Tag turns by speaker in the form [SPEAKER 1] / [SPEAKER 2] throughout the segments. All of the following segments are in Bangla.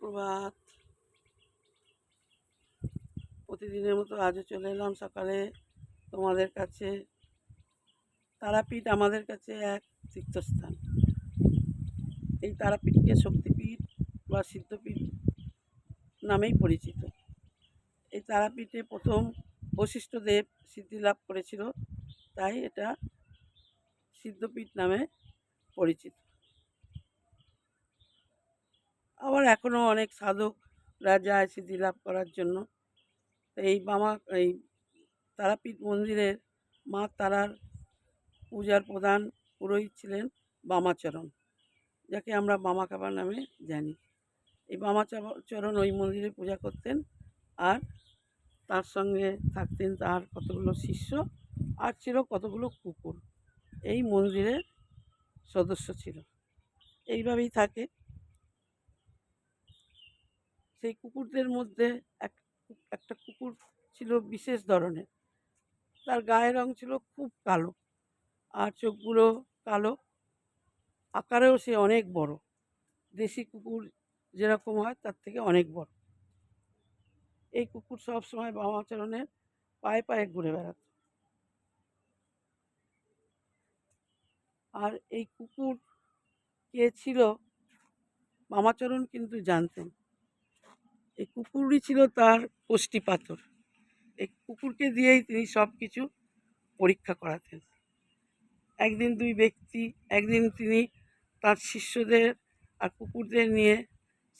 [SPEAKER 1] সুপ্রভাত। প্রতিদিনের মতো আজও চলে এলাম সকালে তোমাদের কাছে। তারাপীঠ আমাদের কাছে এক তীর্থস্থান। এই তারাপীঠকে শক্তিপীঠ বা সিদ্ধপীঠ নামেই পরিচিত। এই তারাপীঠে প্রথম বশিষ্ঠদেব সিদ্ধি লাভ করেছিল, তাই এটা সিদ্ধপীঠ নামে পরিচিত। আবার এখনও অনেক সাধকরা যায় সিদ্ধি লাভ করার জন্য। এই তারাপীঠ মন্দিরের মা তারার পূজার প্রধান পুরোহিত ছিলেন বামাচরণ, যাকে আমরা বামাকাবা নামে জানি। এই বামাচরণ ওই মন্দিরে পূজা করতেন, আর তার সঙ্গে থাকতেন তার কতগুলো শিষ্য, আর ছিল কতগুলো কুকুর। এই মন্দিরের সদস্য ছিল। এইভাবেই থাকে। সেই কুকুরদের মধ্যে একটা কুকুর ছিল বিশেষ ধরনের। তার গায়ের রং ছিল খুব কালো, আর চোখগুলো কালো। আকারেও সে অনেক বড়, দেশি কুকুর যেরকম হয় তার থেকে অনেক বড়। এই কুকুর সবসময় বামাচরণের পায়ে পায়ে ঘুরে বেড়াত। আর এই কুকুর কে ছিল বামাচরণ কিন্তু জানতেন। এই কুকুরই ছিল তার কষ্টি পাথর। এই কুকুরকে দিয়েই তিনি সব কিছু পরীক্ষা করাতেন। একদিন তিনি তার শিষ্যদের আর কুকুরদের নিয়ে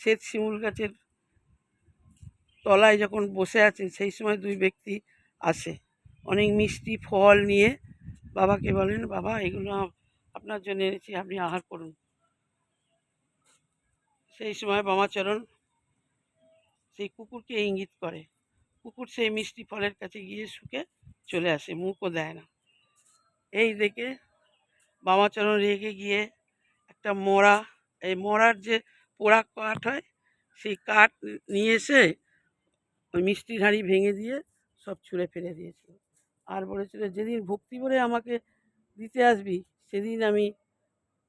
[SPEAKER 1] শ্বেত শিমুল গাছের তলায় যখন বসে আছেন, সেই সময় দুই ব্যক্তি আসে অনেক মিষ্টি ফল নিয়ে। বাবাকে বলেন, বাবা এগুলো আপনার জন্য এনেছি, আপনি আহার করুন। সেই সময় বামাচরণ সেই কুকুরকে ইঙ্গিত করে। কুকুর সেই মিষ্টি ফলের কাছে গিয়ে শুকে চলে আসে, মুখও দেয় না। এই দেখে বামাচরণ রেগে গিয়ে একটা মরার যে পোড়া কাঠ হয়, সেই কাঠ নিয়ে এসে ওই মিষ্টির হাঁড়ি ভেঙে দিয়ে সব ছুঁড়ে ফেলে দিয়েছিল। আর বলেছিল, যেদিন ভক্তি করে আমাকে দিতে আসবি সেদিন আমি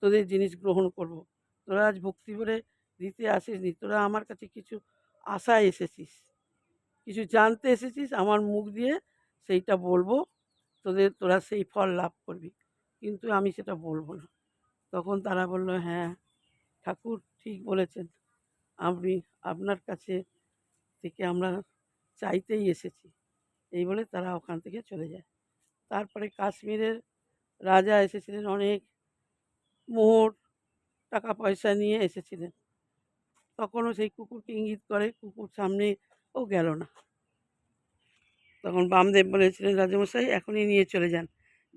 [SPEAKER 1] তোদের জিনিস গ্রহণ করব। তোরা আজ ভক্তি করে দিতে আসিসনি, তোরা আমার কাছে কিছু আশায় এসেছিস, কিছু জানতে এসেছিস, আমার মুখ দিয়ে সেইটা বলবো, তোরা সেই ফল লাভ করবি, কিন্তু আমি সেটা বলবো না। তখন তারা বলল, হ্যাঁ ঠাকুর ঠিক বলেছেন, আপনার কাছে থেকে আমরা চাইতেই এসেছি। এই বলে তারা ওখান থেকে চলে যায়। তারপরে কাশ্মীরের রাজা এসেছিলেন, অনেক মোহর টাকা পয়সা নিয়ে এসেছিলেন। তখনও সেই কুকুরকে ইঙ্গিত করে, কুকুর সামনে গেল না। তখন বামদেব বলেছিলেন, রাজামশাই এখনই নিয়ে চলে যান,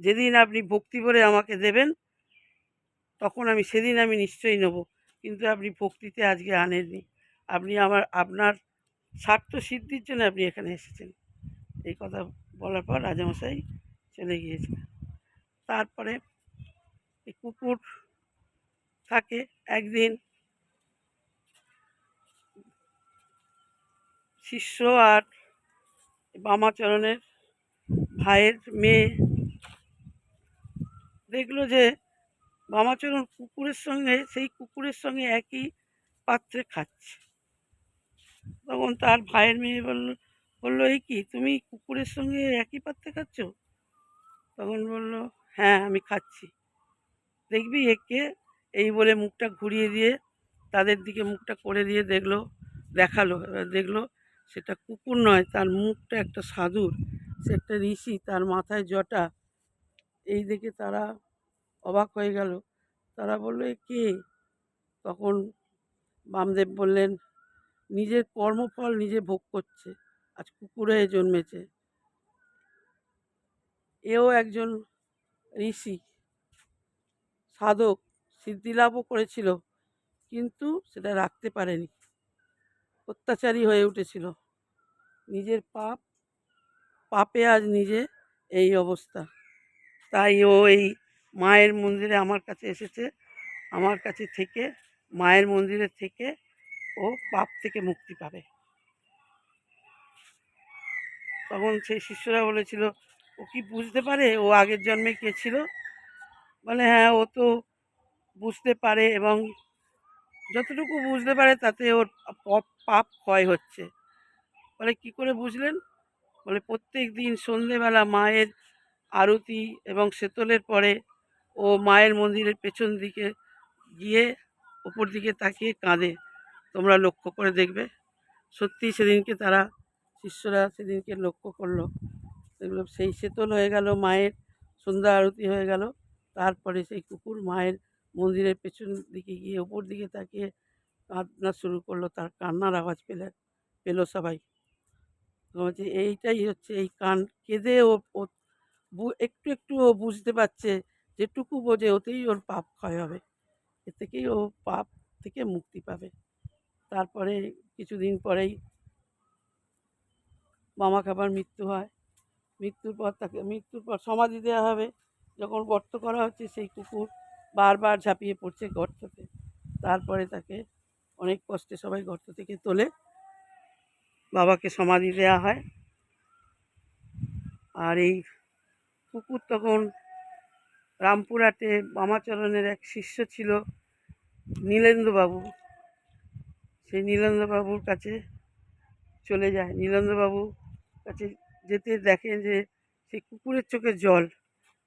[SPEAKER 1] যেদিন আপনি ভক্তি করে আমাকে দেবেন তখন সেদিন আমি নিশ্চয়ই নেব, কিন্তু আপনি ভক্তিতে আজকে আনেননি, আপনার স্বার্থ সিদ্ধির জন্য আপনি এখানে এসেছেন। এই কথা বলার পর রাজামশাই চলে গিয়েছিলেন। তারপরে এই কুকুর থাকে। একদিন শিষ্য আর বামাচরণের ভাইয়ের মেয়ে দেখলো যে বামাচরণ সেই কুকুরের সঙ্গে একই পাত্রে খাচ্ছে। তখন তার ভাইয়ের মেয়ে বলল, এই কি, তুমি কুকুরের সঙ্গে একই পাত্রে খাচ্ছ? তখন বলল, হ্যাঁ আমি খাচ্ছি, দেখবি একে। এই বলে মুখটা ঘুরিয়ে দিয়ে তাদের দিকে মুখটা করে দিয়ে দেখালো। দেখলো সেটা কুকুর নয়, তার মুখটা একটা সাধুর, সে একটা ঋষি, তার মাথায় জটা। এই দেখে তারা অবাক হয়ে গেল। তারা বলল, এ কে? তখন বামদেব বললেন, নিজের কর্মফল নিজে ভোগ করছে, আজ কুকুর হয়ে জন্মেছে। এও একজন ঋষি সাধক, সিদ্ধিলাভও করেছিল, কিন্তু সেটা রাখতে পারেনি, অত্যাচারী হয়ে উঠেছিল। নিজের পাপে আজ নিজে এই অবস্থা। তাই ও এই মায়ের মন্দিরে আমার কাছে এসেছে, আমার কাছে থেকে, মায়ের মন্দিরে থেকে ও পাপ থেকে মুক্তি পাবে। তখন সেই শিষ্যরা বলেছিল, ও কি বুঝতে পারে ও আগের জন্মে কে ছিল? বলে, হ্যাঁ ও তো বুঝতে পারে, এবং যতটুকু বুঝতে পারে তাতে ওর পাপ ক্ষয় হচ্ছে। বলে কি করে বুঝলেন? বলে প্রত্যেক দিন সন্ধেবেলা মায়ের আরতি এবং সেতলের পরে ও মায়ের মন্দিরের পেছন দিকে গিয়ে ওপর দিকে তাকিয়ে কাঁদে। তোমরা লক্ষ্য করে দেখবে। সত্যি সেদিনকে তারা শিষ্যরা সেদিনকে লক্ষ্য করলো, দেখলো সেই সেতল হয়ে গেল, মায়ের সন্ধ্যা আরতি হয়ে গেল। তারপরে সেই কুকুর মায়ের মন্দিরের পেছন দিকে গিয়ে ওপর দিকে তাকিয়ে কান্না শুরু করলো। তার কান্নার আওয়াজ পেল সবাই। বলছে এইটাই হচ্ছে এই কেঁদে ও একটু একটু ও বুঝতে পারছে, যেটুকু বোঝে ওতেই ওর পাপ ক্ষয় হবে, এ থেকেই ও পাপ থেকে মুক্তি পাবে। তারপরে কিছুদিন পরেই মামা খাবার মৃত্যু হয়। মৃত্যুর পর সমাধি দেওয়া হবে। যখন গর্ত করা হচ্ছে সেই কুকুর বারবার ঝাঁপিয়ে পড়ছে গর্ততে। তারপরে তাকে অনেক কষ্টে সবাই গর্ত থেকে তোলে, বাবাকে সমাধি দেওয়া হয়। আর এই কুকুর তখন রামপুরহাটে বামাচরণের এক শিষ্য ছিল নীলেন্দ্রবাবু, সেই নীলেন্দ্রবাবুর কাছে চলে যায়। নীলেন্দ্রবাবুর কাছে যেতে দেখেন যে সেই কুকুরের চোখে জল।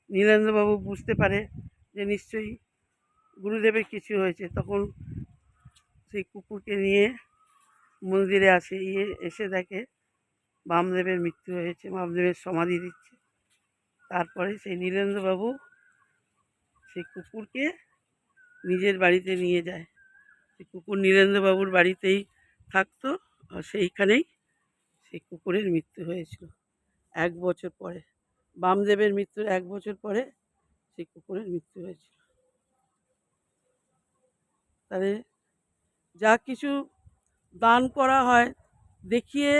[SPEAKER 1] নীলেন্দ্রবাবু বুঝতে পারে যে নিশ্চয়ই গুরুদেবের কিছু হয়েছে। তখন সেই কুকুরকে নিয়ে মন্দিরে এসে দেখে বামদেবের মৃত্যু হয়েছে, বামদেবের সমাধি দিচ্ছে। তারপরে সেই নীলেন্দ্রবাবু সেই কুকুরকে নিজের বাড়িতে নিয়ে যায়। সেই কুকুর নীলেন্দ্রবাবুর বাড়িতেই থাকতো, আর সেইখানেই সেই কুকুরের মৃত্যু হয়েছিল 1 বছর পরে। বামদেবের মৃত্যুর 1 বছর পরে সেই কুকুরের মৃত্যু হয়েছিল। তাহলে যা কিছু দান করা হয় দেখিয়ে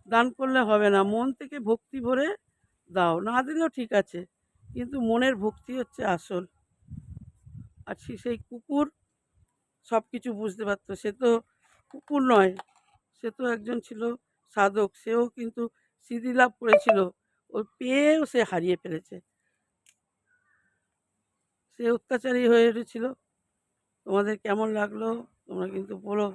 [SPEAKER 1] দান করলে হবে না, মন থেকে ভক্তি ভরে দাও। না দিলেও ঠিক আছে, কিন্তু মনের ভক্তি হচ্ছে আসল। আর সেই কুকুর সব কিছু বুঝতে পারতো। সে তো কুকুর নয়, সে তো একজন ছিল সাধক। সেও কিন্তু সিদ্ধি লাভ করেছিল, ওই পেয়েও সে হারিয়ে ফেলেছে। সে অত্যাচারী হয়ে উঠেছিল। তোমাদের কেমন লাগলো তোমরা কিন্তু বলো।